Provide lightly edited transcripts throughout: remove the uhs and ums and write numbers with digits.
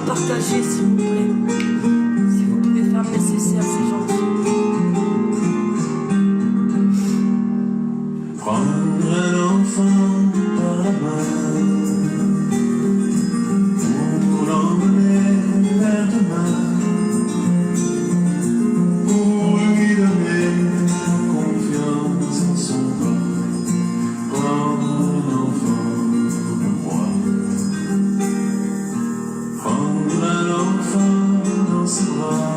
Partagez s'il vous plaît. Si vous pouvez faire le nécessaire, c'est gentil. Prendre un enfant par la main pour l'emmener vers demain, pour lui donner confiance en son corps. Prendre un enfant pour le roi. Prendre un enfant dans ses bras,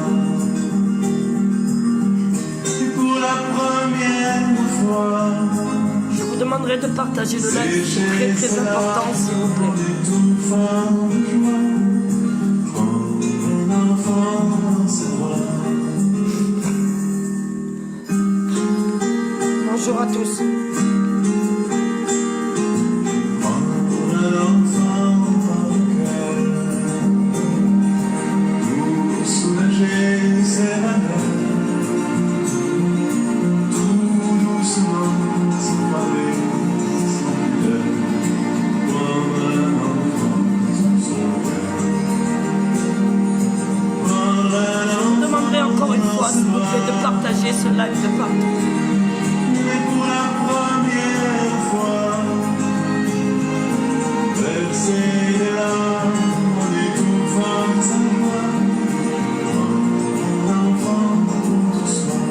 et pour la première fois, je vous demanderai de partager le live, c'est très très important s'il vous plaît. Prendre un enfant dans ses bras. Bonjour à tous. Encore une fois, s'il vous plaît, de partager ce live de partout. Et pour la première fois, verser des larmes en étouffant sa voix, un enfant doucement.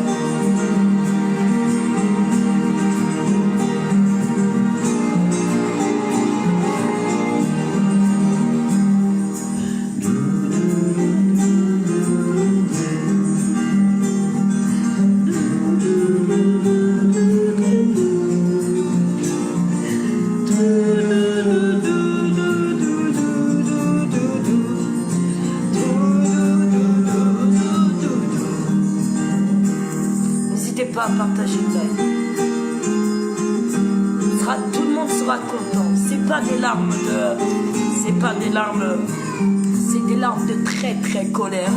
N'hésitez pas à partager le live. Tout le monde sera content. C'est pas des larmes de... C'est pas des larmes... C'est des larmes de très très colère.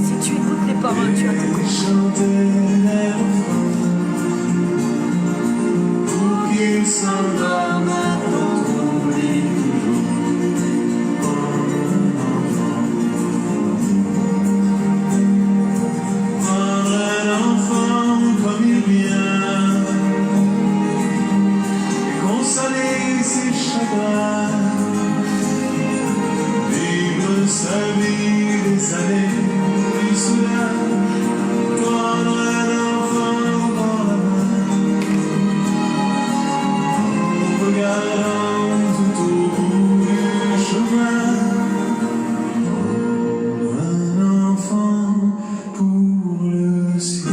Si tu écoutes les paroles, tu vas te comprendre. Ses chagrins, vivre sa vie des années plus soudain, prendre un enfant dans la main, en regardant tout au bout du chemin, prendre un enfant pour le ciel.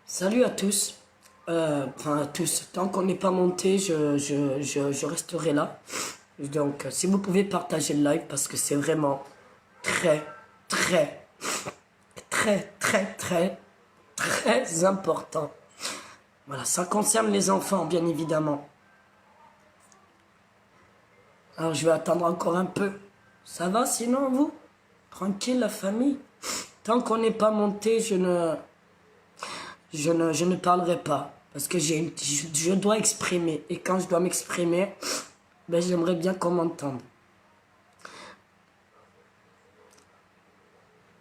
Salut à tous, enfin à tous, tant qu'on n'est pas monté, je resterai là. Donc si vous pouvez partager le live parce que c'est vraiment très important. Voilà, ça concerne les enfants bien évidemment. Alors je vais attendre encore un peu. Ça va sinon vous? Tranquille la famille? Tant qu'on n'est pas monté, je ne parlerai pas, parce que je dois exprimer, et quand je dois m'exprimer, ben j'aimerais bien qu'on m'entende.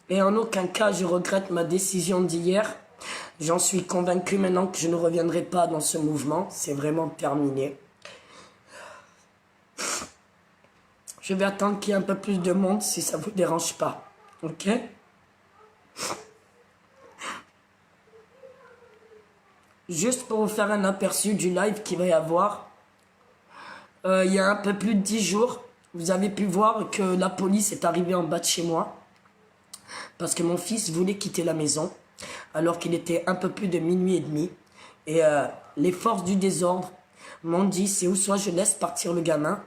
Et en aucun cas, je regrette ma décision d'hier J'en suis convaincu maintenant que je ne reviendrai pas dans ce mouvement. C'est vraiment terminé. Je vais attendre qu'il y ait un peu plus de monde si ça ne vous dérange pas. Ok? Juste pour vous faire un aperçu du live qu'il va y avoir. Il y a un peu plus de 10 jours, vous avez pu voir que la police est arrivée en bas de chez moi. Parce que mon fils voulait quitter la maison. Alors qu'il était un peu plus de minuit et demi. Et les forces du désordre m'ont dit, c'est ou soit je laisse partir le gamin,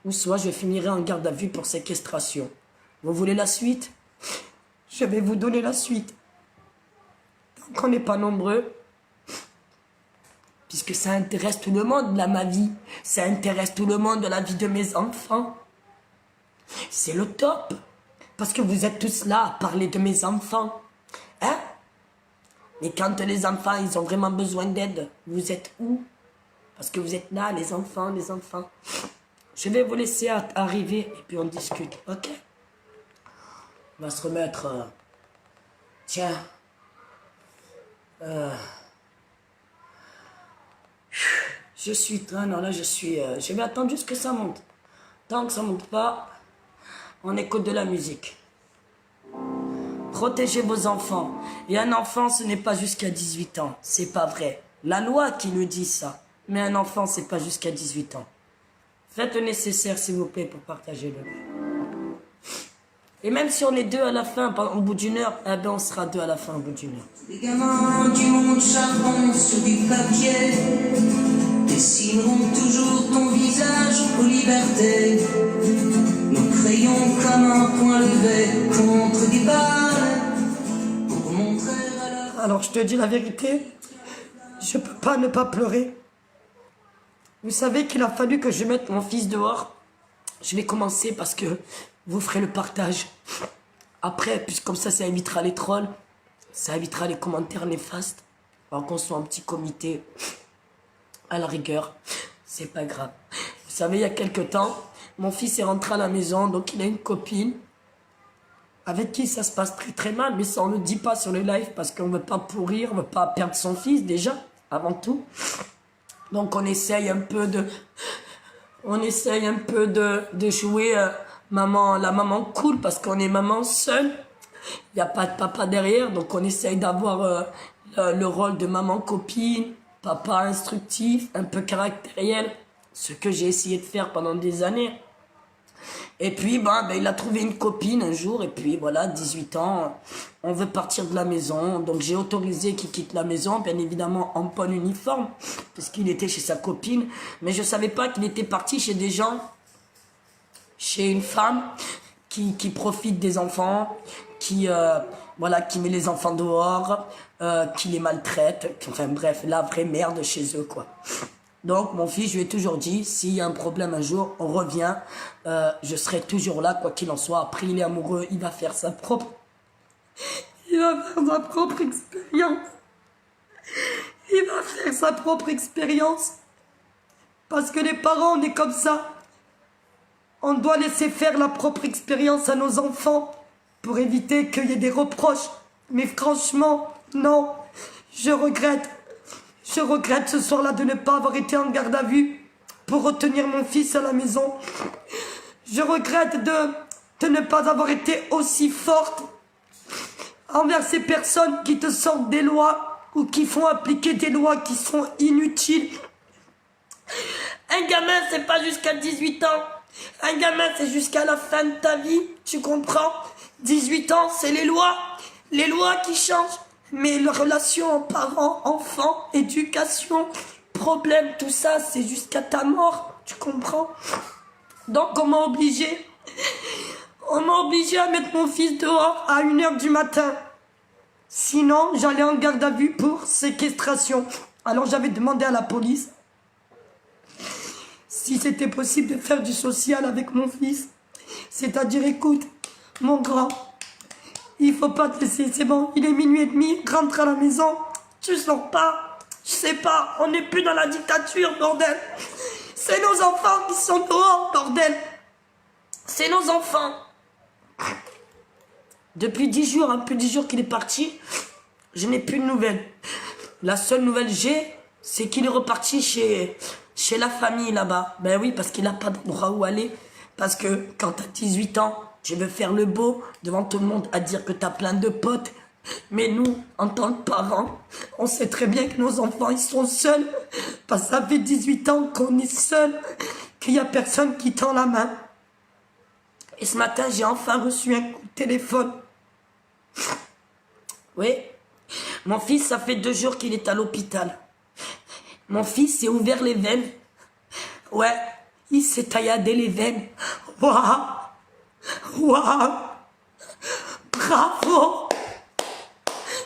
ou soit je finirai en garde à vue pour séquestration. Vous voulez la suite? Je vais vous donner la suite. Tant qu'on n'est pas nombreux, puisque ça intéresse tout le monde, là, ma vie. Ça intéresse tout le monde, la vie de mes enfants. C'est le top. Parce que vous êtes tous là à parler de mes enfants. Hein? Mais quand les enfants, ils ont vraiment besoin d'aide, vous êtes où? Parce que vous êtes là, les enfants, les enfants. Je vais vous laisser arriver et puis on discute, ok? On va se remettre... Tiens. Je suis... Non, là, je suis... je vais attendre juste que ça monte. Tant que ça monte pas, on écoute de la musique. Protégez vos enfants. Et un enfant, ce n'est pas jusqu'à 18 ans. C'est pas vrai. La loi qui le dit ça. Mais un enfant, c'est pas jusqu'à 18 ans. Faites le nécessaire, s'il vous plaît, pour partager le live. Et même si on est deux à la fin, au bout d'une heure, eh ben on sera deux à la fin, au bout d'une heure. Les gamins du monde charbon sur du papier dessineront toujours ton visage aux libertés. Nos crayons comme un point levé contre des balles pour montrer à la... Alors je te dis la vérité, je peux pas ne pas pleurer. Vous savez qu'il a fallu que je mette mon fils dehors. Je vais commencer parce que vous ferez le partage. Après, puisque comme ça évitera les trolls, ça évitera les commentaires néfastes. Alors qu'on soit un petit comité, à la rigueur, c'est pas grave. Vous savez, il y a quelques temps, mon fils est rentré à la maison, donc il a une copine avec qui ça se passe très très mal, mais ça on ne le dit pas sur le live parce qu'on ne veut pas pourrir, on ne veut pas perdre son fils déjà, avant tout. Donc on essaye un peu de jouer la maman cool parce qu'on est maman seule. Il n'y a pas de papa derrière, donc on essaye d'avoir le rôle de maman copine, papa instructif, un peu caractériel, ce que j'ai essayé de faire pendant des années. Et puis, il a trouvé une copine un jour, et puis voilà, 18 ans, on veut partir de la maison. Donc j'ai autorisé qu'il quitte la maison, bien évidemment en bon uniforme, parce qu'il était chez sa copine. Mais je ne savais pas qu'il était parti chez des gens, chez une femme qui profite des enfants, qui met les enfants dehors, qui les maltraite. Enfin bref, la vraie merde chez eux, quoi. Donc, mon fils, je lui ai toujours dit, s'il y a un problème un jour, on revient, je serai toujours là, quoi qu'il en soit. Après, il est amoureux, il va faire sa propre expérience. Il va faire sa propre expérience. Parce que les parents, on est comme ça. On doit laisser faire la propre expérience à nos enfants pour éviter qu'il y ait des reproches. Mais franchement, non, je regrette. Je regrette ce soir-là de ne pas avoir été en garde à vue pour retenir mon fils à la maison. Je regrette de ne pas avoir été aussi forte envers ces personnes qui te sortent des lois ou qui font appliquer des lois qui sont inutiles. Un gamin, c'est pas jusqu'à 18 ans. Un gamin, c'est jusqu'à la fin de ta vie, tu comprends? 18 ans, c'est les lois qui changent. Mais la relation parents, enfants, éducation, problème, tout ça, c'est jusqu'à ta mort, tu comprends? Donc on m'a obligé à mettre mon fils dehors à 1h du matin. Sinon, j'allais en garde à vue pour séquestration. Alors j'avais demandé à la police si c'était possible de faire du social avec mon fils. C'est-à-dire, écoute, mon grand, il faut pas te laisser, c'est bon, il est minuit et demi, rentre à la maison, tu sors pas, je sais pas, on n'est plus dans la dictature, bordel. C'est nos enfants qui sont dehors, bordel. C'est nos enfants. Depuis 10 jours, plus de 10 jours qu'il est parti, Je n'ai plus de nouvelles. La seule nouvelle que j'ai, c'est qu'il est reparti chez la famille là-bas. Ben oui, parce qu'il n'a pas d'endroit où aller. Parce que quand tu as 18 ans, tu veux faire le beau devant tout le monde à dire que tu as plein de potes. Mais nous, en tant que parents, on sait très bien que nos enfants, ils sont seuls. Parce que ça fait 18 ans qu'on est seuls, qu'il n'y a personne qui tend la main. Et ce matin, j'ai enfin reçu un coup de téléphone. Oui, mon fils, ça fait 2 jours qu'il est à l'hôpital. Mon fils s'est ouvert les veines. Ouais, il s'est tailladé les veines. Waouh! Waouh! Bravo!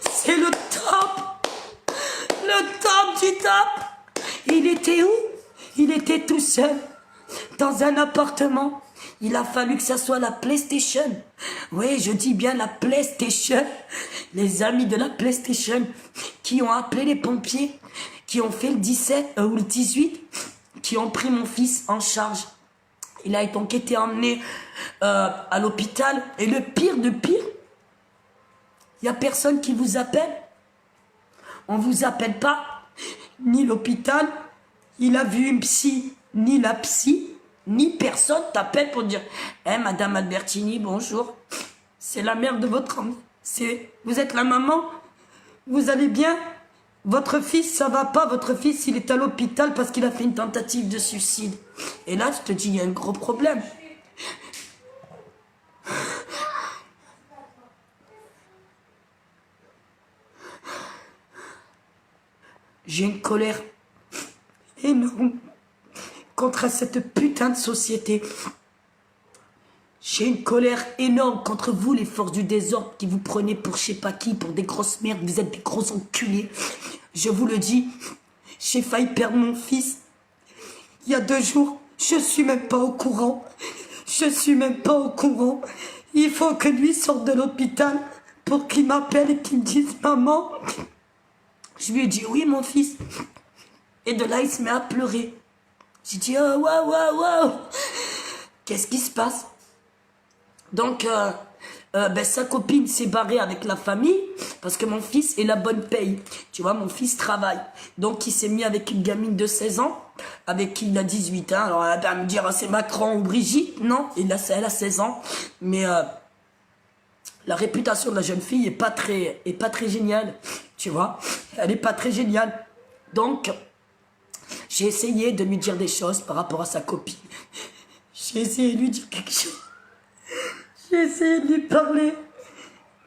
C'est le top! Le top du top! Il était où? Il était tout seul, dans un appartement. Il a fallu que ça soit la PlayStation. Oui, je dis bien la PlayStation. Les amis de la PlayStation qui ont appelé les pompiers, qui ont fait le 17 ou le 18, qui ont pris mon fils en charge. Il a donc été emmené à l'hôpital. Et le pire de pire, il n'y a personne qui vous appelle. On ne vous appelle pas, ni l'hôpital, il a vu une psy, ni la psy, ni personne t'appelle pour dire « Eh, Madame Albertini, bonjour, c'est la mère de votre homme. Vous êtes la maman, vous allez bien? Votre fils, ça va pas, votre fils, il est à l'hôpital parce qu'il a fait une tentative de suicide. » Et là, je te dis, il y a un gros problème. J'ai une colère énorme contre cette putain de société. J'ai une colère énorme contre vous, les forces du désordre, qui vous prenez pour je sais pas qui, pour des grosses merdes, vous êtes des gros enculés. Je vous le dis, j'ai failli perdre mon fils. Il y a 2 jours, je suis même pas au courant. Je suis même pas au courant. Il faut que lui sorte de l'hôpital pour qu'il m'appelle et qu'il me dise « Maman ». Je lui ai dit « Oui, mon fils ». Et de là, il se met à pleurer. J'ai dit « Oh, waouh, waouh, waouh ». Qu'est-ce qui se passe? Donc, sa copine s'est barrée avec la famille parce que mon fils est la bonne paye. Tu vois, mon fils travaille. Donc, il s'est mis avec une gamine de 16 ans, avec qui il a 18 ans. Alors, elle va me dire, c'est Macron ou Brigitte. Non, elle a 16 ans. Mais la réputation de la jeune fille est pas très géniale. Tu vois, elle est pas très géniale. Donc, j'ai essayé de lui dire des choses par rapport à sa copine. J'ai essayé de lui dire quelque chose. J'ai essayé de lui parler.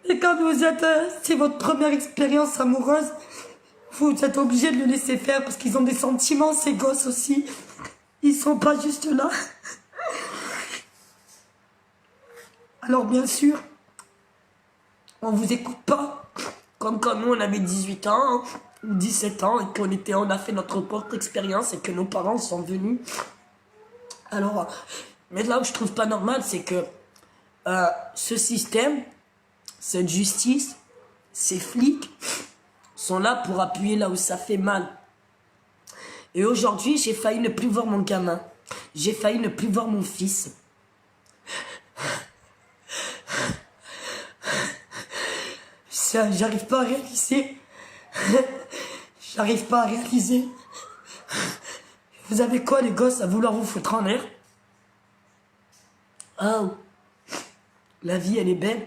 Et quand vous êtes... c'est votre première expérience amoureuse, vous êtes obligé de le laisser faire parce qu'ils ont des sentiments, ces gosses aussi. Ils sont pas juste là. Alors bien sûr, on vous écoute pas. Comme quand nous, on avait 18 ans ou 17 ans et on a fait notre propre expérience et que nos parents sont venus. Alors, mais là où je trouve pas normal, c'est que ce système, cette justice, ces flics sont là pour appuyer là où ça fait mal. Et aujourd'hui, j'ai failli ne plus voir mon gamin. J'ai failli ne plus voir mon fils. Ça, j'arrive pas à réaliser. J'arrive pas à réaliser. Vous avez quoi, les gosses, à vouloir vous foutre en l'air? Oh, la vie, elle est belle.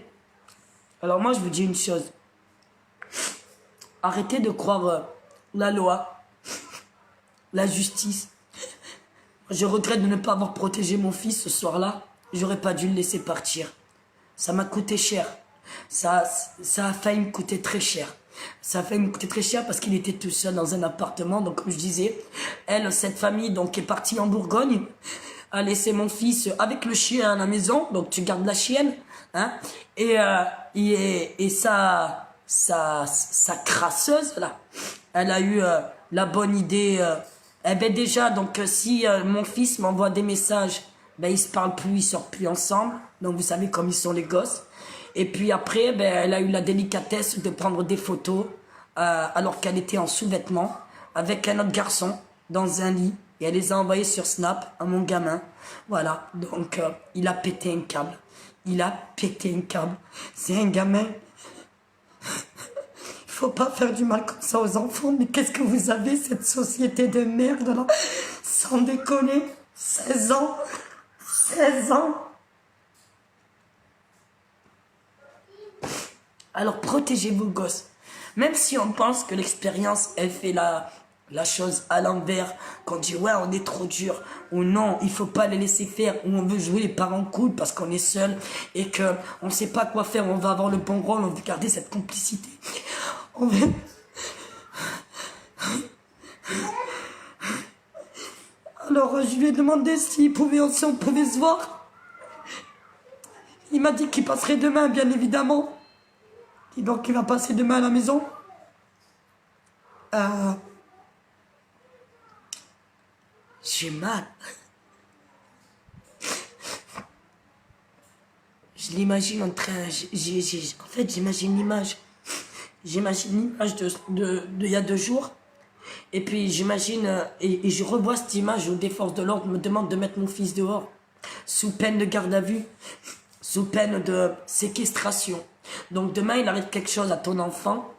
Alors moi, je vous dis une chose. Arrêtez de croire la loi, la justice. Je regrette de ne pas avoir protégé mon fils ce soir-là. J'aurais pas dû le laisser partir. Ça m'a coûté cher. Ça a failli me coûter très cher. Ça a failli me coûter très cher parce qu'il était tout seul dans un appartement. Donc, comme je disais, cette famille donc, est partie en Bourgogne, a laissé mon fils avec le chien à la maison. Donc, tu gardes la chienne. Hein, et sa crasseuse, là, elle a eu la bonne idée. Déjà, donc, si mon fils m'envoie des messages, ben, ils se parlent plus, ils sortent plus ensemble. Donc, vous savez comme ils sont les gosses. Et puis après, ben, elle a eu la délicatesse de prendre des photos alors qu'elle était en sous-vêtements avec un autre garçon dans un lit. Et elle les a envoyées sur Snap à mon gamin. Voilà, donc il a pété un câble. Il a pété un câble. C'est un gamin. Il faut pas faire du mal comme ça aux enfants, mais qu'est-ce que vous avez, cette société de merde là? Sans déconner, 16 ans, 16 ans. Alors protégez vos gosses. Même si on pense que l'expérience, elle fait la chose à l'envers, qu'on dit ouais on est trop dur, ou non il faut pas les laisser faire, ou on veut jouer les parents cool parce qu'on est seul et que on sait pas quoi faire, on va avoir le bon rôle, on veut garder cette complicité. On veut... Alors je lui ai demandé si on pouvait se voir. Il m'a dit qu'il passerait demain, bien évidemment. Et donc il va passer demain à la maison. J'ai mal. Je l'imagine en train... en fait, j'imagine l'image. J'imagine l'image de il y a 2 jours. Et puis j'imagine... et je revois cette image où des forces de l'ordre me demandent de mettre mon fils dehors. Sous peine de garde à vue. Sous peine de séquestration. Donc demain, il arrive quelque chose à ton enfant.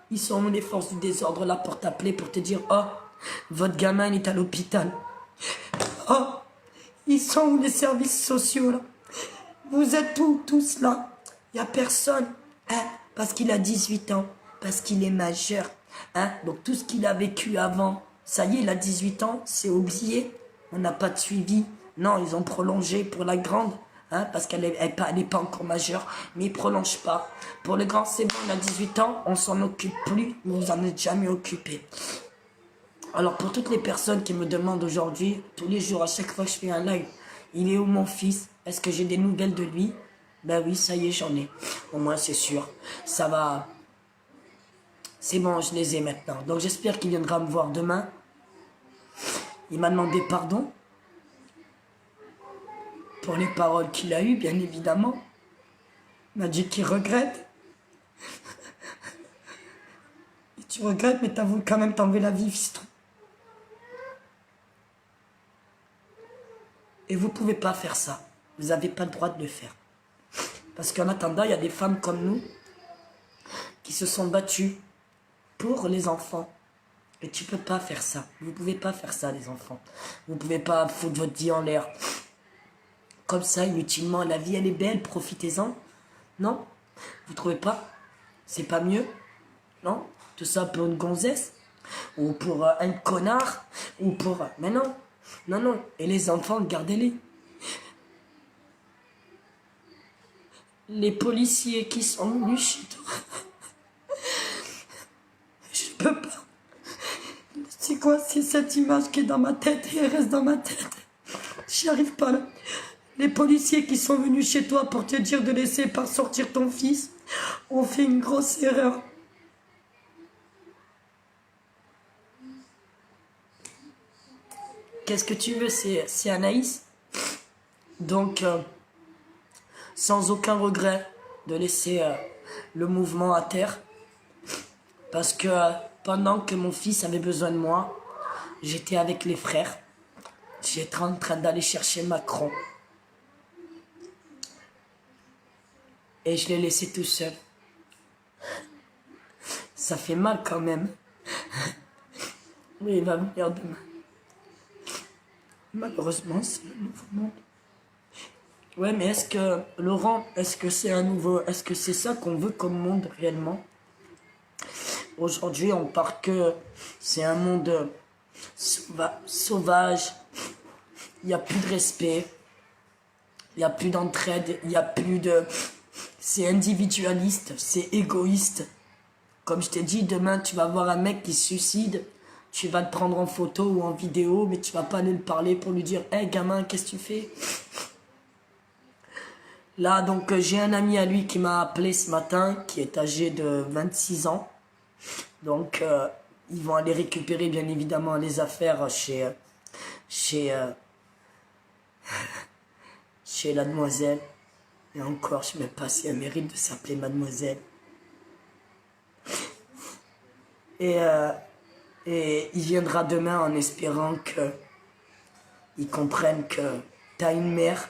Ils sont où les forces du désordre là pour t'appeler, pour te dire « Oh, votre gamin il est à l'hôpital. » Oh, ils sont où les services sociaux là? Vous êtes où tous là? Il n'y a personne. Hein? Parce qu'il a 18 ans. Parce qu'il est majeur. Hein? Donc tout ce qu'il a vécu avant, ça y est, il a 18 ans, c'est oublié. On n'a pas de suivi. Non, ils ont prolongé pour la grande. Hein, parce qu'elle n'est pas encore majeure, mais ils ne prolongent pas. Pour le grand, c'est bon, il a 18 ans, on s'en occupe plus, vous vous en êtes jamais occupé. Alors pour toutes les personnes qui me demandent aujourd'hui, tous les jours, à chaque fois que je fais un live, il est où mon fils? Est-ce que j'ai des nouvelles de lui? Ben oui, ça y est, j'en ai. Au moins c'est sûr, ça va. C'est bon, je les ai maintenant. Donc j'espère qu'il viendra me voir demain. Il m'a demandé pardon. Pour les paroles qu'il a eues, bien évidemment. Il m'a dit qu'il regrette. Et tu regrettes, mais t'as voulu quand même t'enlever la vie, fiston. Et vous pouvez pas faire ça. Vous n'avez pas le droit de le faire. Parce qu'en attendant, il y a des femmes comme nous qui se sont battues pour les enfants. Et tu peux pas faire ça. Vous pouvez pas faire ça, les enfants. Vous pouvez pas foutre votre vie en l'air. Comme ça, inutilement, la vie elle est belle, profitez-en. Non? Vous trouvez pas? C'est pas mieux? Non? Tout ça pour une gonzesse? Ou pour un connard? Ou pour... Mais non! Non, non. Et les enfants, gardez-les. Les policiers qui sont venus chez toi. Je peux pas. C'est quoi? C'est cette image qui est dans ma tête et elle reste dans ma tête. J'y arrive pas là. Les policiers qui sont venus chez toi pour te dire de laisser pas sortir ton fils ont fait une grosse erreur. Qu'est-ce que tu veux? C'est Anaïs. Donc, sans aucun regret de laisser le mouvement à terre. Parce que pendant que mon fils avait besoin de moi, j'étais avec les frères. J'étais en train d'aller chercher Macron. Et je l'ai laissé tout seul. Ça fait mal quand même. Oui, il va venir demain. Malheureusement, c'est le nouveau monde. Ouais, mais est-ce que, Laurent, est-ce que c'est un nouveau... Est-ce que c'est ça qu'on veut comme monde réellement? Aujourd'hui, on part que c'est un monde sauvage. Il n'y a plus de respect. Il n'y a plus d'entraide. Il n'y a plus de... C'est individualiste, c'est égoïste. Comme je t'ai dit, demain, tu vas voir un mec qui se suicide. Tu vas te prendre en photo ou en vidéo, mais tu vas pas aller le parler pour lui dire « Hey, gamin, qu'est-ce que tu fais ?» Là, donc, j'ai un ami à lui qui m'a appelé ce matin, qui est âgé de 26 ans. Donc, ils vont aller récupérer, bien évidemment, les affaires chez la demoiselle. Et encore, je ne sais même pas si elle mérite de s'appeler mademoiselle. Et il viendra demain en espérant qu'ils comprennent que t'as une mère.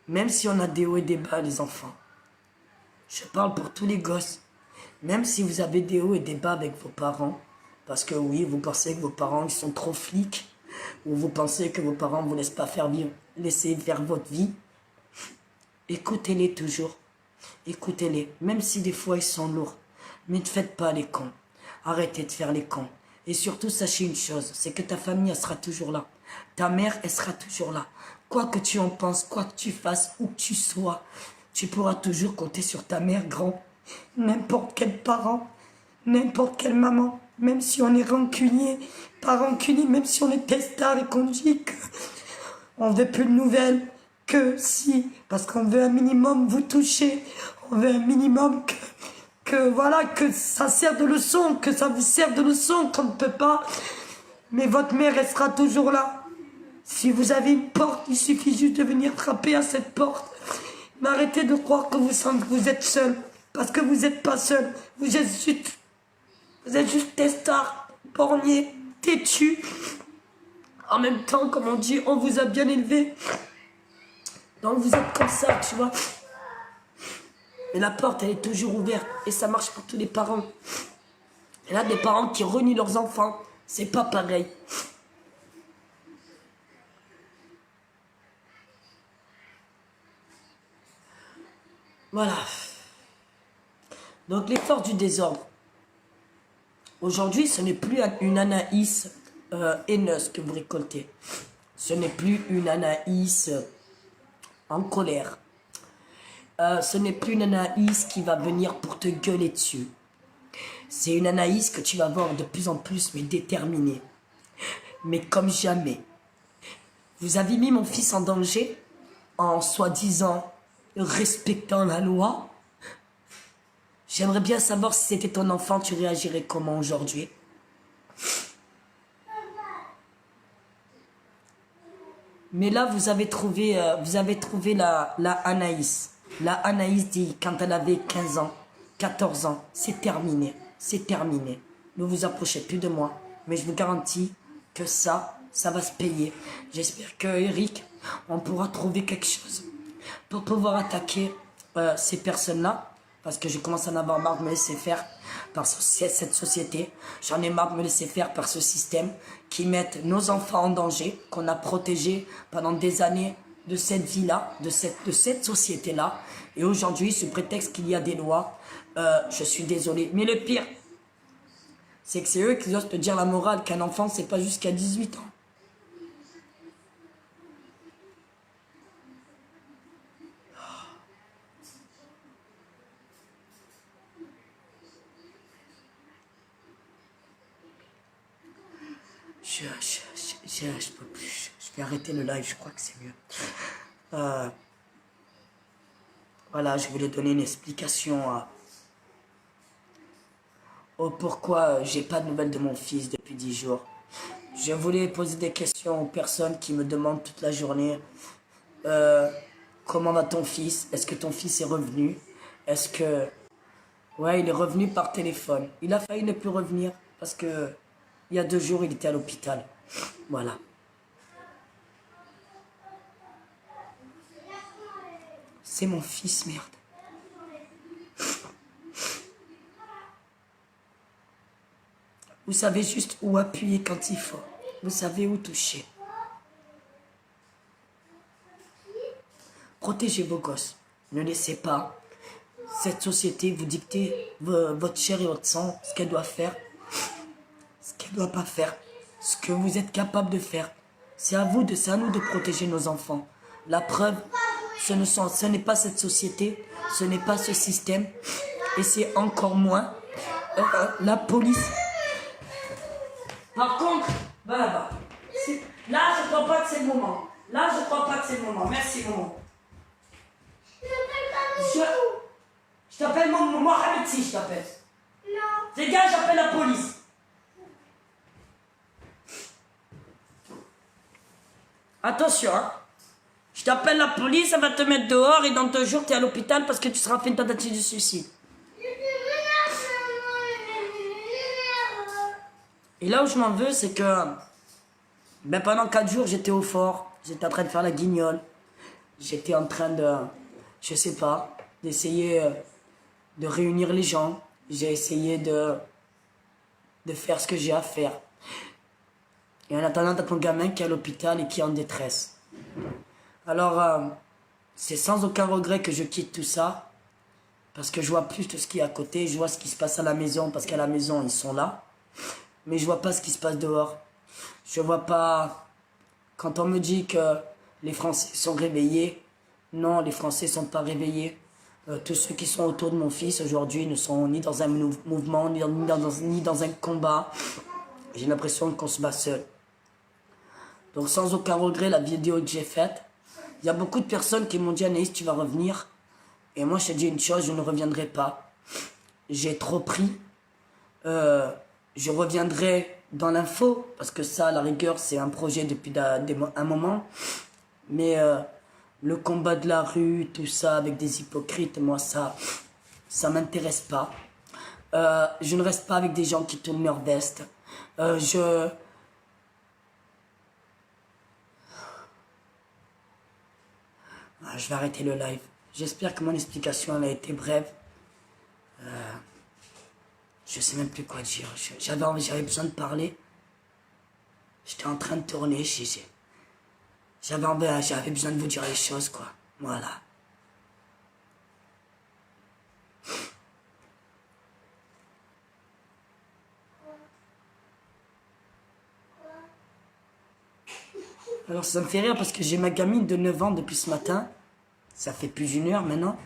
Même si on a des hauts et des bas, les enfants. Je parle pour tous les gosses. Même si vous avez des hauts et des bas avec vos parents, parce que oui, vous pensez que vos parents ils sont trop flics, ou vous pensez que vos parents ne vous laissent pas faire vivre, laisser faire votre vie, écoutez-les toujours. Écoutez-les, même si des fois ils sont lourds. Mais ne faites pas les cons. Arrêtez de faire les cons. Et surtout, sachez une chose, c'est que ta famille, elle sera toujours là. Ta mère, elle sera toujours là. Quoi que tu en penses, quoi que tu fasses, où que tu sois, tu pourras toujours compter sur ta mère, grand. N'importe quel parent, n'importe quelle maman, même si on est rancunier, pas rancunier, même si on est testard et qu'on dit qu'on veut plus de nouvelles, que si, parce qu'on veut un minimum vous toucher, on veut un minimum que voilà, que ça sert de leçon, que ça vous sert de leçon, qu'on ne peut pas, mais votre mère, elle sera toujours là. Si vous avez une porte, il suffit juste de venir frapper à cette porte. Mais arrêtez de croire que vous êtes seul, parce que vous n'êtes pas seul, vous êtes juste testard, borgné, têtu. En même temps, comme on dit, on vous a bien élevé. Donc vous êtes comme ça, tu vois. Mais la porte, elle est toujours ouverte. Et ça marche pour tous les parents. Et là, des parents qui renient leurs enfants, c'est pas pareil. Voilà. Donc les forces du désordre. Aujourd'hui, ce n'est plus une Anaïs haineuse que vous récoltez. Ce n'est plus une Anaïs en colère. Ce n'est plus une Anaïs qui va venir pour te gueuler dessus. C'est une Anaïs que tu vas voir de plus en plus, mais déterminée. Mais comme jamais. Vous avez mis mon fils en danger en soi-disant respectant la loi. J'aimerais bien savoir si c'était ton enfant, tu réagirais comment aujourd'hui? Mais là, vous avez trouvé la Anaïs. La Anaïs dit, quand elle avait 15 ans, 14 ans, c'est terminé. C'est terminé. Ne vous approchez plus de moi. Mais je vous garantis que ça va se payer. J'espère que Eric, on pourra trouver quelque chose pour pouvoir attaquer ces personnes-là. Parce que je commence à en avoir marre de me laisser faire par cette société. J'en ai marre de me laisser faire par ce système qui met nos enfants en danger, qu'on a protégés pendant des années de cette vie-là, de cette société-là. Et aujourd'hui, sous prétexte qu'il y a des lois, je suis désolé. Mais le pire, c'est que c'est eux qui osent te dire la morale qu'un enfant, c'est pas jusqu'à 18 ans. Je peux plus. Je vais arrêter le live, je crois que c'est mieux. Voilà, je voulais donner une explication au pourquoi j'ai pas de nouvelles de mon fils depuis 10 jours. Je voulais poser des questions aux personnes qui me demandent toute la journée comment va ton fils? Est-ce que ton fils est revenu? Est-ce que... Ouais, il est revenu par téléphone. Il a failli ne plus revenir parce que il y a 2 jours, il était à l'hôpital. Voilà. C'est mon fils, merde. Vous savez juste où appuyer quand il faut. Vous savez où toucher. Protégez vos gosses. Ne laissez pas cette société vous dicter votre chair et votre sang, ce qu'elle doit faire, ce qu'elle ne doit pas faire, ce que vous êtes capable de faire. C'est à nous de protéger nos enfants. La preuve, ce n'est pas cette société, ce n'est pas ce système, et c'est encore moins la police. Par contre, là, je crois pas que c'est le moment. Là, je crois pas que c'est le moment. Merci, maman. Je t'appelle Mohamed Si, je t'appelle. Non. Les gars, j'appelle la police. Attention, hein. Je t'appelle la police, elle va te mettre dehors et dans 2 jours, tu es à l'hôpital parce que tu seras fait une tentative de suicide. Et là où je m'en veux, c'est que pendant 4 jours, j'étais au fort. J'étais en train de faire la guignole. J'étais en train de, je sais pas, d'essayer de réunir les gens. J'ai essayé de faire ce que j'ai à faire. Et en attendant, t'as ton gamin qui est à l'hôpital et qui est en détresse. Alors, c'est sans aucun regret que je quitte tout ça. Parce que je vois plus de ce qui est à côté. Je vois ce qui se passe à la maison. Parce qu'à la maison, ils sont là. Mais je vois pas ce qui se passe dehors. Je vois pas... Quand on me dit que les Français sont réveillés, non, les Français sont pas réveillés. Tous ceux qui sont autour de mon fils aujourd'hui ne sont ni dans un mouvement, ni dans un combat. J'ai l'impression qu'on se bat seul. Donc sans aucun regret, la vidéo que j'ai faite, il y a beaucoup de personnes qui m'ont dit « Anaïs, tu vas revenir ». Et moi, je t'ai dit une chose, je ne reviendrai pas. J'ai trop pris. Je reviendrai dans l'info, parce que ça, à la rigueur, c'est un projet depuis un moment. Mais le combat de la rue, tout ça, avec des hypocrites, moi, ça m'intéresse pas. Je ne reste pas avec des gens qui tournent leur veste. Je vais arrêter le live. J'espère que mon explication elle a été brève. Je sais même plus quoi dire. J'avais besoin de parler. J'étais en train de tourner. J'avais besoin de vous dire les choses, quoi. Voilà. Alors ça me fait rire parce que j'ai ma gamine de 9 ans depuis ce matin. Ça fait plus d'une heure maintenant.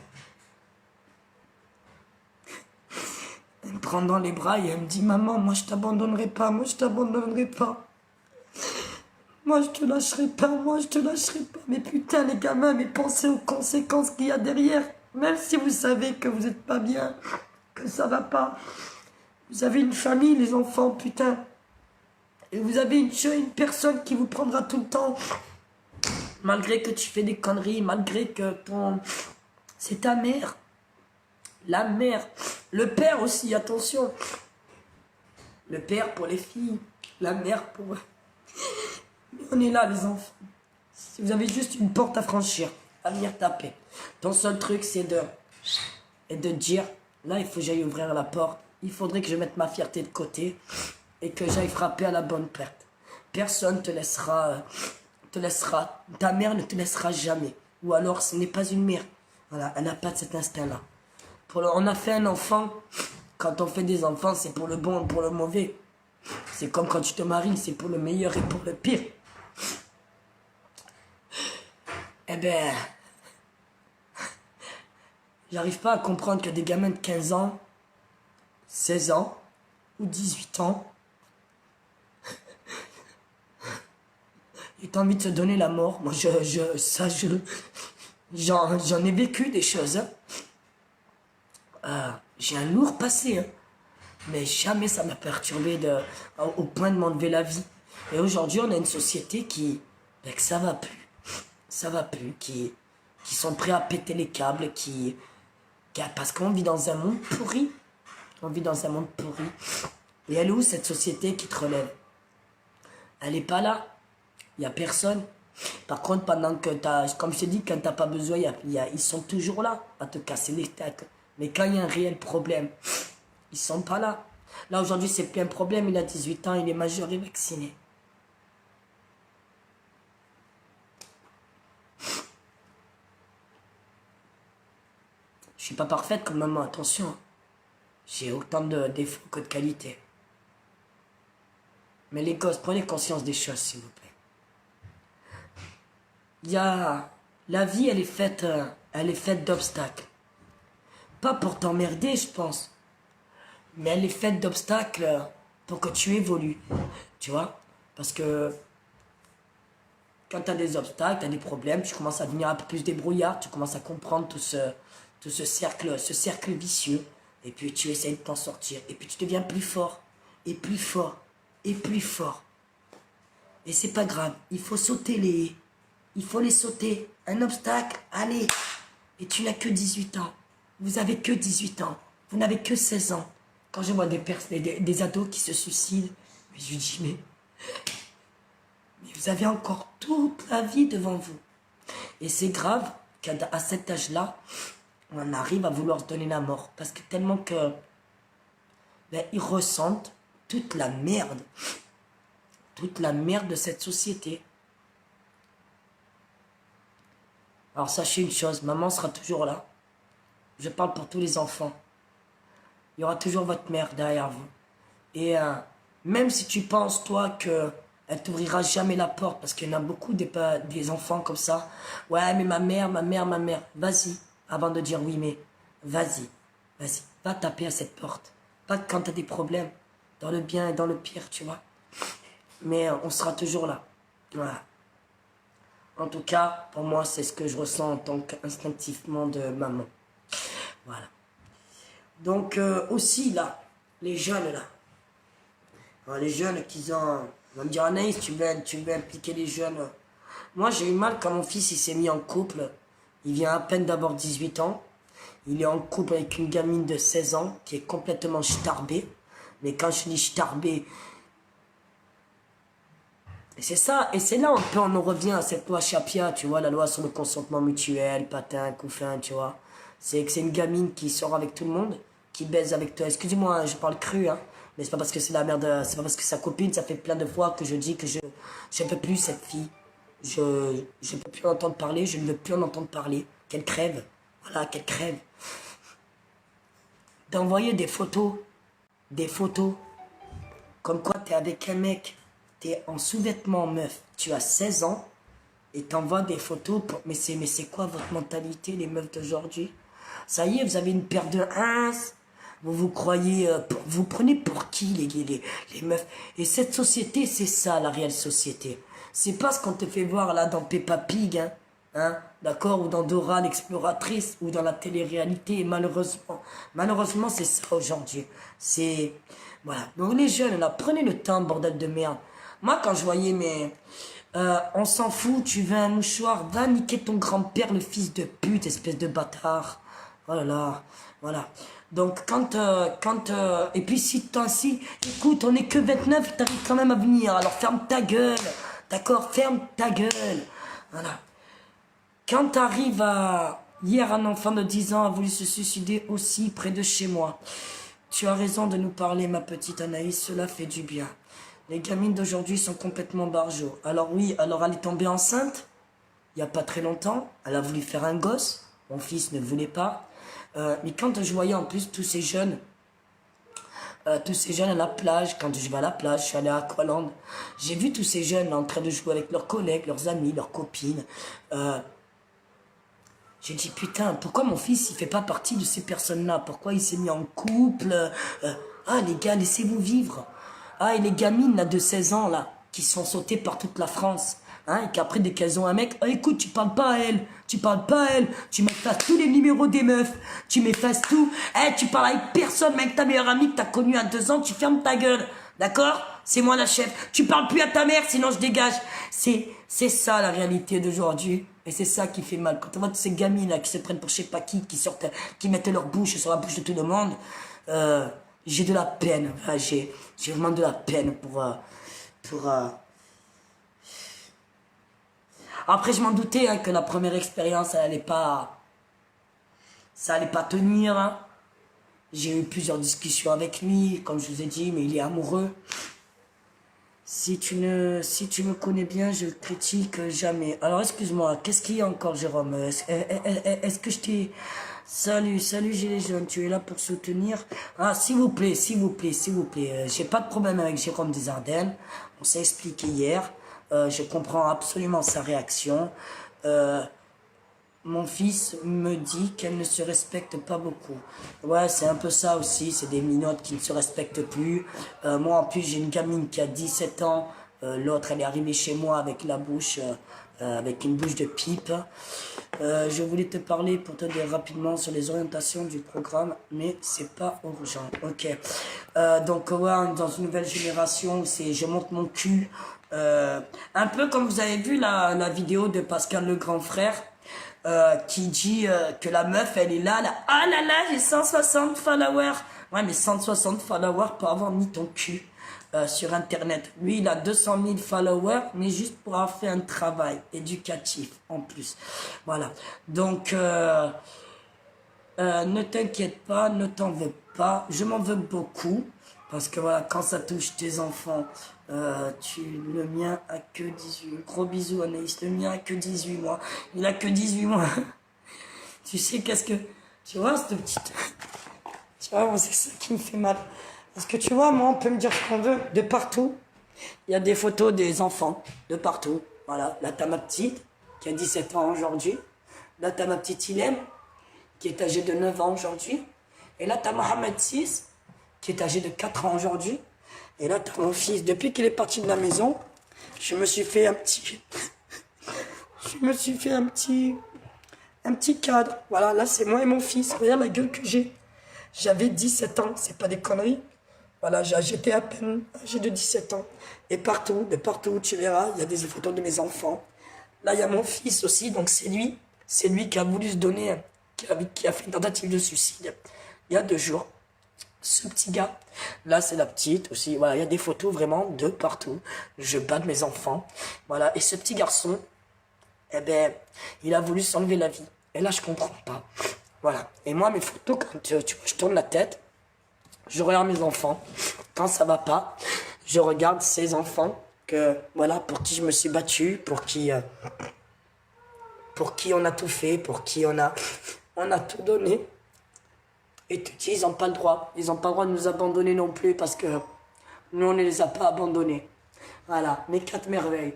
Elle me prend dans les bras et elle me dit « Maman, moi je t'abandonnerai pas, moi je t'abandonnerai pas. Moi je te lâcherai pas, moi je te lâcherai pas. » Mais putain les gamins, mais pensez aux conséquences qu'il y a derrière. Même si vous savez que vous n'êtes pas bien, que ça va pas. Vous avez une famille les enfants, putain. Et vous avez une personne qui vous prendra tout le temps. Malgré que tu fais des conneries, malgré que c'est ta mère. La mère. Le père aussi, attention. Le père pour les filles. La mère pour... Mais on est là, les enfants. Si vous avez juste une porte à franchir, à venir taper. Ton seul truc, c'est de dire, là, il faut que j'aille ouvrir la porte. Il faudrait que je mette ma fierté de côté et que j'aille frapper à la bonne porte. Personne te laissera... Ta mère ne te laissera jamais. Ou alors, ce n'est pas une mère. Voilà, elle n'a pas de cet instinct-là. On a fait un enfant. Quand on fait des enfants, c'est pour le bon et pour le mauvais. C'est comme quand tu te maries, c'est pour le meilleur et pour le pire. Eh ben... J'arrive pas à comprendre que des gamins de 15 ans, 16 ans ou 18 ans aient envie de se donner la mort. Moi, j'en ai vécu des choses. J'ai un lourd passé, hein. Mais jamais ça m'a perturbé au point de m'enlever la vie. Et aujourd'hui, on a une société que ça va plus, qui sont prêts à péter les câbles, parce qu'on vit dans un monde pourri. On vit dans un monde pourri. Et elle est où cette société qui te relève? Elle n'est pas là. Il n'y a personne. Par contre, pendant que comme je t'ai dit, quand tu n'as pas besoin, ils sont toujours là à te casser les têtes. Mais quand il y a un réel problème, ils sont pas là. Là, aujourd'hui, c'est plus un problème. Il a 18 ans, il est majeur et vacciné. Je suis pas parfaite comme maman, attention. J'ai autant de défauts que de qualités. Mais les gosses, prenez conscience des choses, s'il vous plaît. La vie, elle est faite d'obstacles. Pas pour t'emmerder, je pense. Mais elle est faite d'obstacles pour que tu évolues. Tu vois? Parce que quand tu as des obstacles, tu as des problèmes, tu commences à devenir un peu plus débrouillard, tu commences à comprendre tout ce cercle vicieux. Et puis tu essaies de t'en sortir. Et puis tu deviens plus fort. Et plus fort. Et plus fort. Et c'est pas grave. Il faut sauter les haies. Il faut les sauter. Un obstacle, allez. Et tu n'as que 18 ans. Vous avez que 18 ans. Vous n'avez que 16 ans. Quand je vois des ados qui se suicident, je lui dis, mais vous avez encore toute la vie devant vous. Et c'est grave qu'à cet âge-là, on arrive à vouloir se donner la mort. Parce que tellement que ben, ils ressentent toute la merde de cette société. Alors sachez une chose, maman sera toujours là. Je parle pour tous les enfants. Il y aura toujours votre mère derrière vous. Et même si tu penses, toi, que elle t'ouvrira jamais la porte, parce qu'il y en a beaucoup des enfants comme ça. Ouais, mais ma mère. Vas-y, avant de dire oui, mais vas-y. Va taper à cette porte. Pas quand tu as des problèmes, dans le bien et dans le pire, tu vois. Mais on sera toujours là. Voilà. En tout cas, pour moi, c'est ce que je ressens en tant qu'instinctivement de maman. Voilà. Donc, aussi, là, les jeunes, là. Alors, les jeunes qui ont... On va me dire, Anaïs, tu veux impliquer les jeunes. Moi, j'ai eu mal quand mon fils, il s'est mis en couple. Il vient à peine d'avoir 18 ans. Il est en couple avec une gamine de 16 ans qui est complètement starbée. Mais quand je dis starbée, c'est ça, et c'est là un peu on en revient à cette loi Chapia, tu vois, la loi sur le consentement mutuel, patin, couffin, tu vois. C'est que c'est une gamine qui sort avec tout le monde, qui baise avec toi. Excusez-moi, hein, je parle cru, hein, mais c'est pas parce que c'est la merde, c'est pas parce que sa copine, ça fait plein de fois que je dis que je peux plus cette fille. Je peux plus entendre parler, je ne veux plus en entendre parler. Qu'elle crève, voilà, qu'elle crève. D'envoyer des photos, comme quoi t'es avec un mec. T'es en sous-vêtements meuf, tu as 16 ans et t'envoies des photos pour... Mais c'est quoi votre mentalité, les meufs d'aujourd'hui? Ça y est, vous avez une paire de ins, vous croyez... vous prenez pour qui les meufs? Et cette société, c'est ça la réelle société. C'est pas ce qu'on te fait voir là dans Peppa Pig, hein, d'accord, ou dans Dora l'exploratrice, ou dans la télé-réalité, et malheureusement c'est ça aujourd'hui. C'est... Voilà, donc les jeunes là, prenez le temps, bordel de merde. Moi, quand je voyais mes... on s'en fout, tu veux un mouchoir, va niquer ton grand-père, le fils de pute, espèce de bâtard. Oh là là, voilà. Donc, et puis si, écoute, on n'est que 29, t'arrives quand même à venir, alors ferme ta gueule, d'accord, ferme ta gueule. Voilà. Quand t'arrives à... Hier, un enfant de 10 ans a voulu se suicider aussi près de chez moi. Tu as raison de nous parler, ma petite Anaïs, cela fait du bien. Les gamines d'aujourd'hui sont complètement barjots. Alors oui, alors elle est tombée enceinte, il n'y a pas très longtemps. Elle a voulu faire un gosse. Mon fils ne voulait pas. Mais quand je voyais en plus tous ces jeunes à la plage, quand je vais à la plage, je suis allé à Aqualand. J'ai vu tous ces jeunes là, en train de jouer avec leurs collègues, leurs amis, leurs copines. J'ai dit, putain, pourquoi mon fils, il fait pas partie de ces personnes-là? Pourquoi il s'est mis en couple? Ah, les gars, laissez-vous vivre. Ah, et les gamines, là, de 16 ans, là, qui sont sautées par toute la France, hein, et qu'après, dès qu'elles ont un mec, oh, écoute, tu parles pas à elle, tu m'effaces tous les numéros des meufs, tu m'effaces tout, tu parles avec personne, mec, ta meilleure amie que t'as connue à 2 ans, tu fermes ta gueule, d'accord? C'est moi la chef, tu parles plus à ta mère, sinon je dégage. C'est ça, la réalité d'aujourd'hui. Et c'est ça qui fait mal. Quand on voit toutes ces gamines là qui se prennent pour je sais pas qui sortent, qui mettent leur bouche sur la bouche de tout le monde, j'ai de la peine. Enfin, j'ai vraiment de la peine pour Après, je m'en doutais hein, que la première expérience, ça allait pas tenir. Hein. J'ai eu plusieurs discussions avec lui, comme je vous ai dit, mais il est amoureux. Si tu me connais bien, je critique jamais. Alors, excuse-moi, qu'est-ce qu'il y a encore, Jérôme? Est-ce que je t'ai... Salut, Gilets jaunes, tu es là pour soutenir? Ah, s'il vous plaît. J'ai pas de problème avec Jérôme des Ardennes. On s'est expliqué hier. Je comprends absolument sa réaction. Mon fils me dit qu'elle ne se respecte pas beaucoup. Ouais, c'est un peu ça aussi, c'est des minottes qui ne se respectent plus. Moi, en plus, j'ai une gamine qui a 17 ans. L'autre, elle est arrivée chez moi avec la bouche, avec une bouche de pipe. Je voulais te parler pour te dire rapidement sur les orientations du programme, mais c'est pas urgent. Ok. Donc, ouais, dans une nouvelle génération, c'est je monte mon cul. Un peu comme vous avez vu la vidéo de Pascal le grand frère. Qui dit que la meuf elle est là, ah là là, j'ai 160 followers. Ouais, mais 160 followers pour avoir mis ton cul sur internet. Lui il a 200 000 followers, mais juste pour avoir fait un travail éducatif en plus. Voilà. Donc Ne t'inquiète pas, ne t'en veux pas. Je m'en veux beaucoup. Parce que voilà, quand ça touche tes enfants, le mien a que 18. Gros bisous Anaïs, le mien a que 18 mois. Il a que 18 mois. Tu sais qu'est-ce que... Tu vois, cette petite... Tu vois, moi, c'est ça qui me fait mal. Parce que tu vois, moi, on peut me dire ce qu'on veut, de partout. Il y a des photos des enfants, de partout. Voilà, là, t'as ma petite, qui a 17 ans aujourd'hui. Là, t'as ma petite Ilem, qui est âgée de 9 ans aujourd'hui. Et là, t'as Mohamed VI, qui est âgé de 4 ans aujourd'hui. Et là, t'as mon fils. Depuis qu'il est parti de la maison, je me suis fait un petit... Je me suis fait un petit cadre. Voilà, là, c'est moi et mon fils. Regarde la gueule que j'ai. J'avais 17 ans, c'est pas des conneries. Voilà, j'étais à peine âgé de 17 ans. Et partout, de partout où tu verras, il y a des photos de mes enfants. Là, il y a mon fils aussi, donc c'est lui. C'est lui qui a voulu se donner, qui a fait une tentative de suicide il y a 2 jours. Ce petit gars, là c'est la petite aussi, voilà, il y a des photos vraiment de partout. Je bats de mes enfants, voilà. Et ce petit garçon, eh ben, il a voulu s'enlever la vie. Et là, je comprends pas. Voilà. Et moi, mes photos, quand tu vois, je tourne la tête, je regarde mes enfants. Quand ça va pas, je regarde ces enfants que, voilà, pour qui je me suis battu, pour qui on a tout fait, pour qui on a tout donné. Et tu dis, ils n'ont pas le droit. Ils n'ont pas le droit de nous abandonner non plus parce que nous, on ne les a pas abandonnés. Voilà, mes 4 merveilles.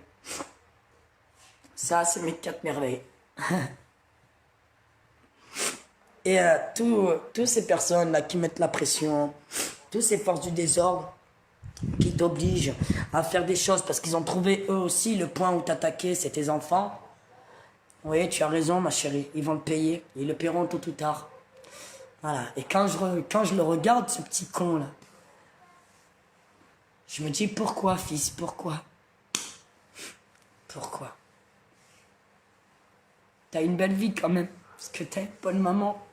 Ça, c'est mes 4 merveilles. Et toutes ces personnes-là qui mettent la pression, toutes ces forces du désordre qui t'obligent à faire des choses parce qu'ils ont trouvé eux aussi le point où t'attaquer, c'est tes enfants. Oui, tu as raison, ma chérie. Ils vont le payer. Ils le paieront tôt ou tard. Voilà. Et quand je le regarde, ce petit con-là, je me dis, pourquoi, fils, pourquoi? Pourquoi? T'as une belle vie quand même, parce que t'es une bonne maman.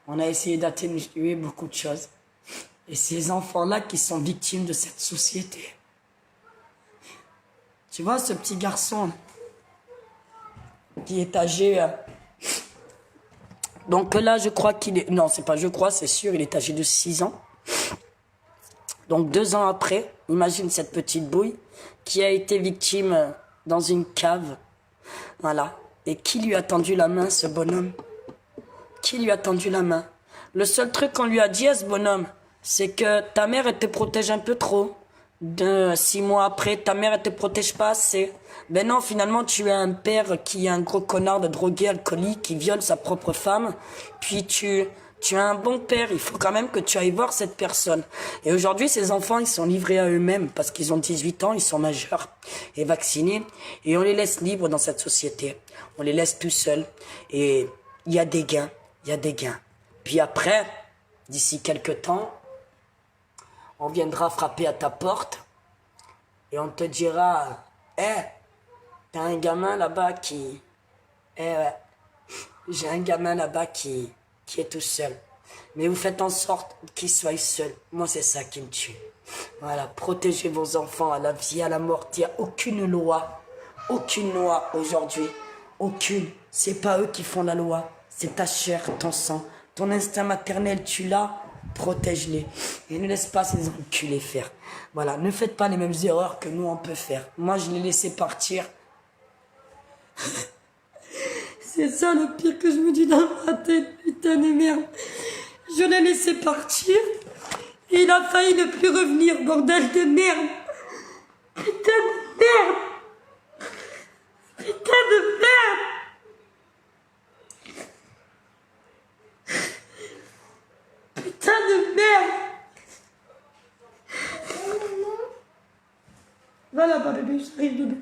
On a essayé d'atténuer beaucoup de choses. Et ces enfants-là qui sont victimes de cette société. Tu vois, ce petit garçon qui est âgé... Donc là, je crois qu'il est... Non, c'est pas je crois, c'est sûr, il est âgé de 6 ans. Donc 2 ans après, imagine cette petite bouille qui a été victime dans une cave. Voilà. Et qui lui a tendu la main, ce bonhomme? Qui lui a tendu la main? Le seul truc qu'on lui a dit à ce bonhomme, c'est que ta mère, elle te protège un peu trop. 6 mois après, ta mère, elle te protège pas assez. Ben non, finalement, tu as un père qui est un gros connard de drogué, alcoolique, qui viole sa propre femme. Puis tu as un bon père, il faut quand même que tu ailles voir cette personne. Et aujourd'hui, ces enfants, ils sont livrés à eux-mêmes parce qu'ils ont 18 ans, ils sont majeurs et vaccinés. Et on les laisse libres dans cette société. On les laisse tout seuls. Et il y a des gains, il y a des gains. Puis après, d'ici quelques temps, on viendra frapper à ta porte et on te dira, t'as un gamin là-bas qui... j'ai un gamin là-bas qui est tout seul. Mais vous faites en sorte qu'il soit seul. Moi, c'est ça qui me tue. Voilà, protégez vos enfants à la vie, à la mort. Il n'y a aucune loi aujourd'hui. Aucune. C'est pas eux qui font la loi. C'est ta chair, ton sang. Ton instinct maternel, tu l'as. Protège-les. Et ne laisse pas ces enculés faire. Voilà, ne faites pas les mêmes erreurs que nous, on peut faire. Moi, je l'ai laissé partir. C'est ça le pire que je me dis dans ma tête, putain de merde. Je l'ai laissé partir et il a failli ne plus revenir, bordel de merde. Putain de merde. Putain de merde. Putain de merde. Va là-bas, bébé, j'arrive, bébé.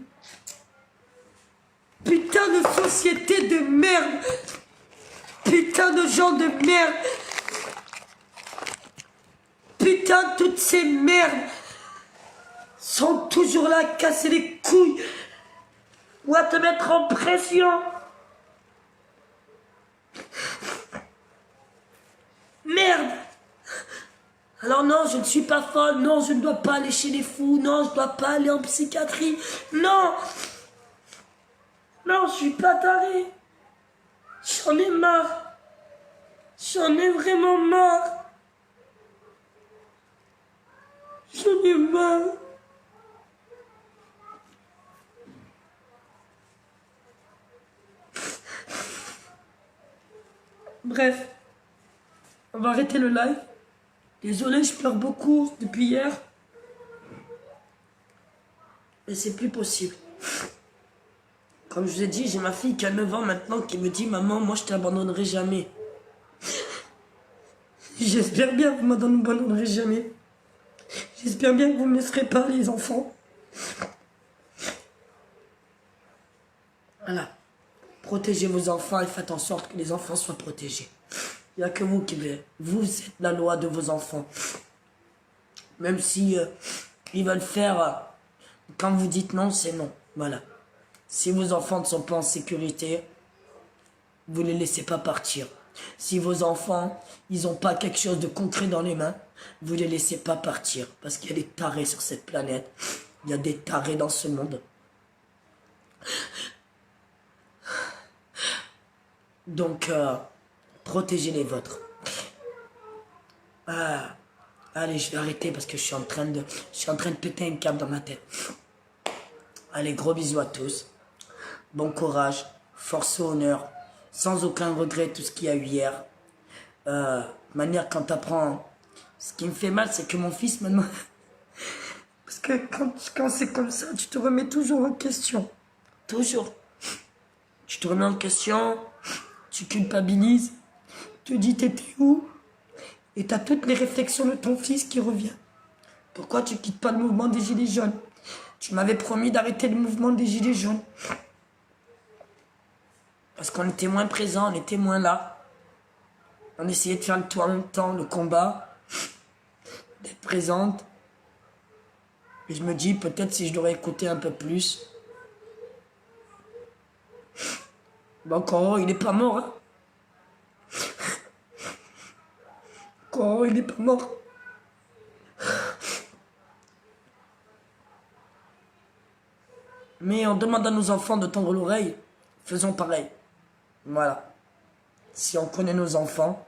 Putain de société de merde. Putain de gens de merde. Putain, toutes ces merdes sont toujours là à casser les couilles ou à te mettre en pression. Merde. Alors non, je ne suis pas folle. Non, je ne dois pas aller chez les fous. Non, je ne dois pas aller en psychiatrie. Non. Non, je suis pas taré. J'en ai marre. J'en ai vraiment marre. J'en ai marre. Bref, on va arrêter le live. Désolé, je pleure beaucoup depuis hier. Mais c'est plus possible. Comme je vous ai dit, j'ai ma fille qui a 9 ans maintenant qui me dit « Maman, moi je t'abandonnerai jamais. » J'espère bien que vous ne m'abandonnerez jamais. J'espère bien que vous ne me laisserez pas, les enfants. Voilà. Protégez vos enfants et faites en sorte que les enfants soient protégés. Il n'y a que vous qui veulent. Vous êtes la loi de vos enfants. Même si ils veulent faire... quand vous dites non, c'est non. Voilà. Si vos enfants ne sont pas en sécurité, vous ne les laissez pas partir. Si vos enfants, ils n'ont pas quelque chose de concret dans les mains, vous ne les laissez pas partir. Parce qu'il y a des tarés sur cette planète. Il y a des tarés dans ce monde. Donc, protégez les vôtres. Allez, je vais arrêter parce que je suis en train de péter un câble dans ma tête. Allez, gros bisous à tous. Bon courage, force au honneur, sans aucun regret tout ce qu'il y a eu hier. Manière quand t'apprends... Ce qui me fait mal, c'est que mon fils maintenant... Parce que quand c'est comme ça, tu te remets toujours en question. Toujours. Tu te remets en question, tu culpabilises, tu te dis t'étais où? Et t'as toutes les réflexions de ton fils qui reviennent. Pourquoi tu quittes pas le mouvement des Gilets jaunes? Tu m'avais promis d'arrêter le mouvement des Gilets jaunes. Parce qu'on était moins présents, on était moins là. On essayait de faire le tout en même temps, le combat, d'être présente. Et je me dis, peut-être si je l'aurais écouté un peu plus. Bon, Coro, il n'est pas mort, hein. Coro, il n'est pas mort. Mais on demande à nos enfants de tendre l'oreille, faisons pareil. Voilà. Si on connaît nos enfants,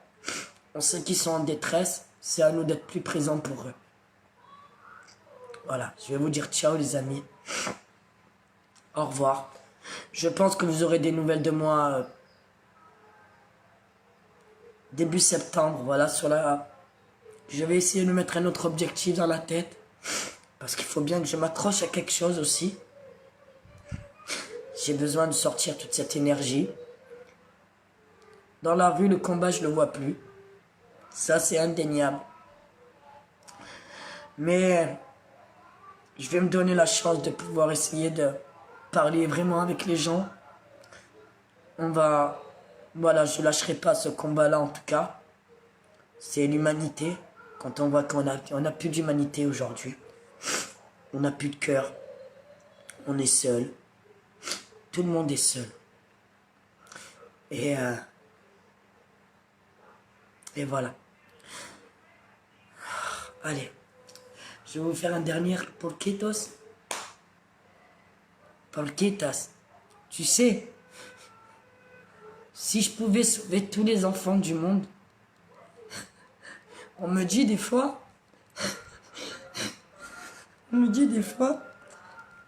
on sait qu'ils sont en détresse, c'est à nous d'être plus présents pour eux. Voilà, je vais vous dire ciao les amis. Au revoir. Je pense que vous aurez des nouvelles de moi début septembre. Voilà, je vais essayer de mettre un autre objectif dans la tête. Parce qu'il faut bien que je m'accroche à quelque chose aussi. J'ai besoin de sortir toute cette énergie. Dans la rue, le combat, je ne le vois plus. Ça, c'est indéniable. Mais je vais me donner la chance de pouvoir essayer de parler vraiment avec les gens. Voilà, je lâcherai pas ce combat-là en tout cas. C'est l'humanité. Quand on voit qu'on a plus d'humanité aujourd'hui. On n'a plus de cœur. On est seul. Tout le monde est seul. Et voilà. Allez. Je vais vous faire un dernier Porquitos. Porquitas. Tu sais, si je pouvais sauver tous les enfants du monde, on me dit des fois,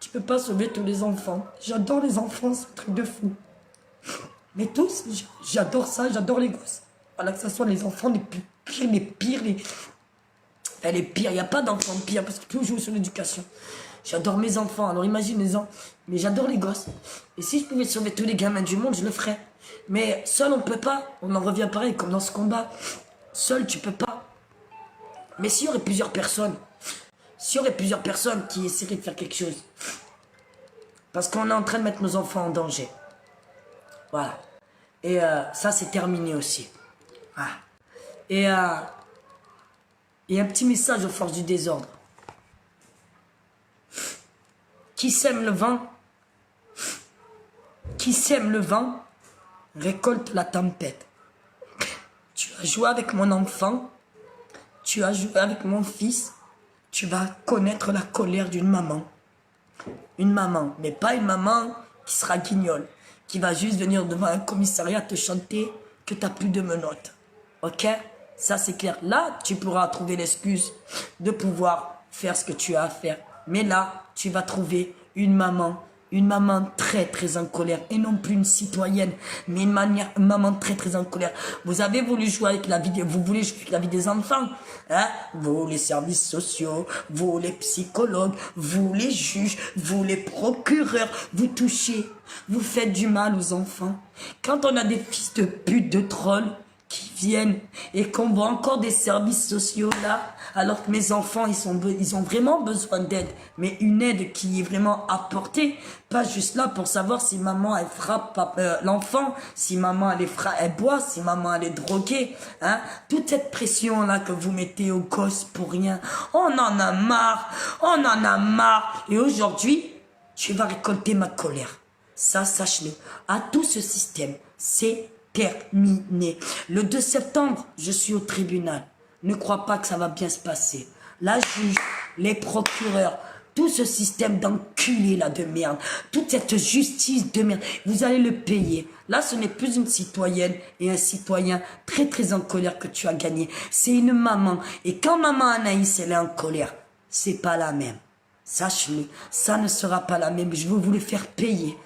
tu peux pas sauver tous les enfants. J'adore les enfants, c'est un truc de fou. Mais tous, j'adore ça, j'adore les gosses. Voilà, que ce soit les enfants les pires, les pires, il n'y a pas d'enfants pires, parce que toujours sur l'éducation. J'adore mes enfants, alors imaginez-en. Mais j'adore les gosses. Et si je pouvais sauver tous les gamins du monde, je le ferais. Mais seul, on ne peut pas. On en revient pareil, comme dans ce combat. Seul, tu peux pas. Mais s'il y aurait plusieurs personnes, qui essaieraient de faire quelque chose. Parce qu'on est en train de mettre nos enfants en danger. Voilà. Et ça, c'est terminé aussi. Ah. Et un petit message aux forces du désordre. Qui sème le vent, récolte la tempête. Tu as joué avec mon enfant, tu as joué avec mon fils, tu vas connaître la colère d'une maman. Une maman, mais pas une maman qui sera guignole, qui va juste venir devant un commissariat te chanter que tu n'as plus de menottes. Ok? Ça, c'est clair. Là, tu pourras trouver l'excuse de pouvoir faire ce que tu as à faire. Mais là, tu vas trouver une maman très très en colère. Et non plus une citoyenne, mais une maman très très en colère. Vous avez voulu jouer avec la vie, vous voulez jouer avec la vie des enfants. Hein? Vous, les services sociaux, vous, les psychologues, vous, les juges, vous, les procureurs, vous touchez. Vous faites du mal aux enfants. Quand on a des fils de pute, de trolls, qui viennent et qu'on voit encore des services sociaux là, alors que mes enfants, ils ont vraiment besoin d'aide, mais une aide qui est vraiment apportée, pas juste là pour savoir si maman, elle frappe l'enfant, si maman, elle boit, si maman, elle est droguée, hein, toute cette pression là que vous mettez aux gosses pour rien, on en a marre, et aujourd'hui, tu vas récolter ma colère, ça, sache-le, à tout ce système, c'est terminé. Le 2 septembre, je suis au tribunal. Ne crois pas que ça va bien se passer. La juge, les procureurs, tout ce système d'enculés là de merde, toute cette justice de merde, vous allez le payer. Là, ce n'est plus une citoyenne et un citoyen très très en colère que tu as gagné. C'est une maman. Et quand maman Anaïs, elle est en colère, c'est pas la même. Sache-le, ça ne sera pas la même. Je veux vous le faire payer.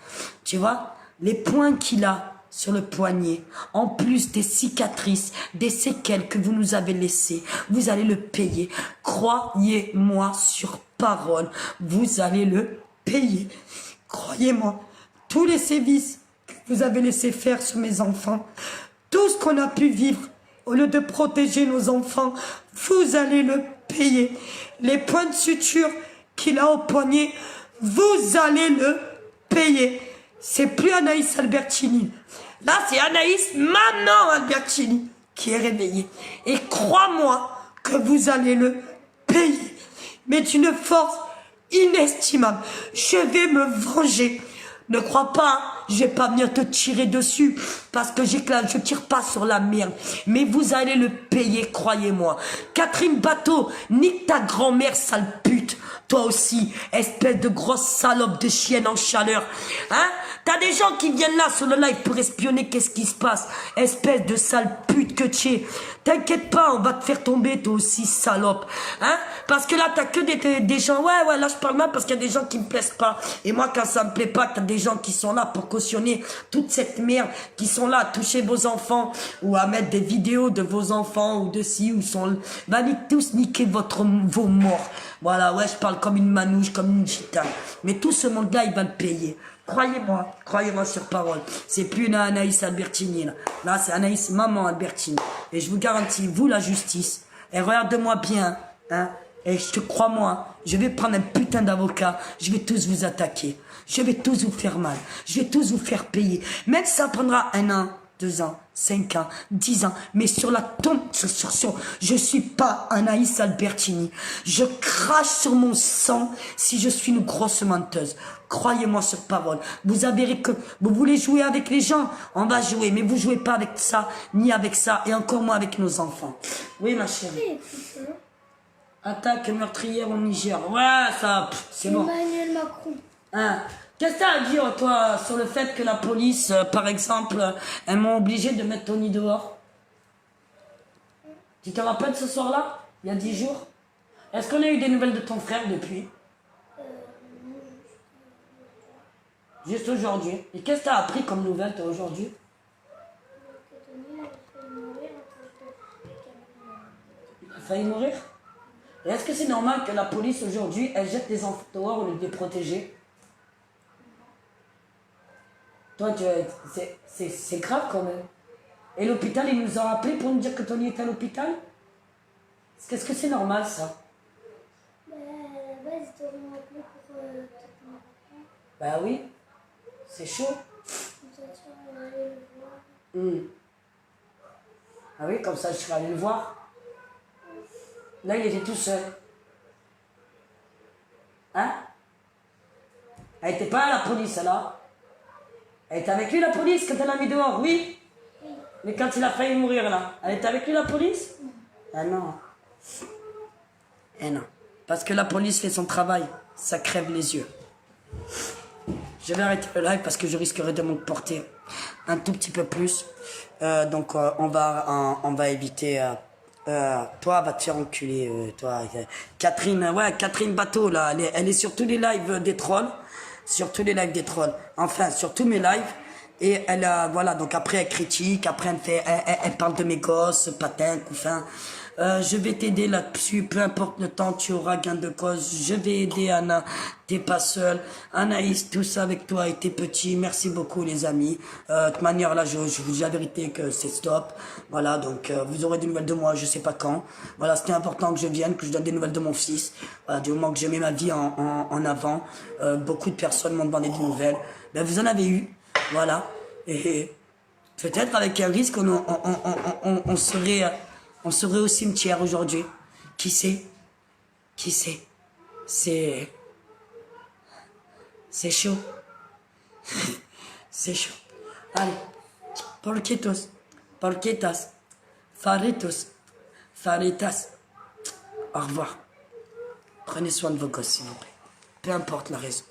Tu vois, les points qu'il a sur le poignet, en plus des cicatrices, des séquelles que vous nous avez laissées, vous allez le payer. Croyez-moi sur parole, vous allez le payer. Croyez-moi, tous les sévices que vous avez laissé faire sur mes enfants, tout ce qu'on a pu vivre, au lieu de protéger nos enfants, vous allez le payer. Les points de suture qu'il a au poignet, vous allez le payer. C'est plus Anaïs Albertini. Là, c'est Anaïs, maman Albertini, qui est réveillée. Et crois-moi que vous allez le payer. Mais d'une force inestimable. Je vais me venger. Ne crois pas, je vais pas venir te tirer dessus parce que je tire pas sur la merde. Mais vous allez le payer, croyez-moi. Catherine Bateau, nique ta grand-mère, sale pute. Toi aussi, espèce de grosse salope de chienne en chaleur. Hein? T'as des gens qui viennent là sur le live pour espionner qu'est-ce qui se passe. Espèce de sale pute que tu es. T'inquiète pas, on va te faire tomber toi aussi, salope. Hein? Parce que là, t'as que des gens... Ouais, là, je parle mal parce qu'il y a des gens qui me plaisent pas. Et moi, quand ça me plaît pas, t'as des gens qui sont là pour cautionner toute cette merde, qui sont là à toucher vos enfants ou à mettre des vidéos de vos enfants ou de ci ou sont... Va tous niquer vos morts. Voilà, ouais, je parle comme une manouche, comme une gitane. Mais tout ce monde-là, il va le payer. Croyez-moi sur parole. C'est plus une Anaïs Albertini, là. Là, c'est Anaïs Maman Albertini. Et je vous garantis, vous, la justice, et regarde-moi bien, hein, et je te crois-moi, je vais prendre un putain d'avocat, je vais tous vous attaquer. Je vais tous vous faire mal. Je vais tous vous faire payer. Même si ça prendra 1 an, 2 ans, 5 ans, 10 ans, mais sur la tombe, je suis pas Anaïs Albertini. Je crache sur mon sang si je suis une grosse menteuse. Croyez-moi sur parole. Vous avérez que vous voulez jouer avec les gens, on va jouer, mais vous jouez pas avec ça, ni avec ça, et encore moins avec nos enfants. Oui, ma chérie. Attaque meurtrière au Niger. Ouais, ça, c'est bon. Emmanuel Macron. Hein? Qu'est-ce que tu as à dire, toi, sur le fait que la police, par exemple, elles m'ont obligé de mettre Tony dehors? Tu te rappelles ce soir-là, il y a 10 jours? Est-ce qu'on a eu des nouvelles de ton frère depuis? Juste aujourd'hui. Et qu'est-ce que tu as appris comme nouvelle, toi, aujourd'hui? Il a failli mourir? Et est-ce que c'est normal que la police, aujourd'hui, elle jette les enfants dehors au lieu de les protéger? Toi, c'est grave quand même. Et l'hôpital, ils nous ont appelés pour nous dire que Tony est à l'hôpital? Qu'est-ce que c'est normal, ça? Bah, à la base, ils t'auront appelé pour Bah oui, c'est chaud. comme ça, tu vas aller le voir. Ah oui, comme ça, je serais allé le voir. Là, il était tout seul. Hein? Elle n'était pas à la police, là. Elle était avec lui, la police, quand elle l'a mis dehors, oui. Mais quand il a failli mourir, là, elle était avec lui, la police? Ah non. Eh non. Parce que la police fait son travail. Ça crève les yeux. Je vais arrêter le live parce que je risquerais de m'emporter. un tout petit peu plus. Donc on va éviter. Toi, va te faire enculer. Toi, Catherine, ouais, Catherine Bateau là, elle est sur tous les lives des trolls, sur tous les lives des trolls. Enfin, sur tous mes lives. Et elle voilà, donc après elle critique, après elle parle de mes gosses, patins, couffins. Je vais t'aider là-dessus, peu importe le temps, tu auras gain de cause. Je vais aider Anna, t'es pas seule. Anaïs, tout ça avec toi et t'es petit. Merci beaucoup les amis. De toute manière là, je vous dis la vérité que c'est stop. Voilà, donc vous aurez des nouvelles de moi, je sais pas quand. Voilà, c'était important que je vienne, que je donne des nouvelles de mon fils. Voilà, du moment que j'ai mis ma vie en avant, beaucoup de personnes m'ont demandé des nouvelles. Ben vous en avez eu. Voilà. Et peut-être avec un risque, on serait au cimetière aujourd'hui. Qui sait? Qui sait? C'est chaud. C'est chaud. Allez. Porquitos. Porquitas. Faritos. Faritas. Au revoir. Prenez soin de vos gosses, s'il vous plaît. Peu importe la raison.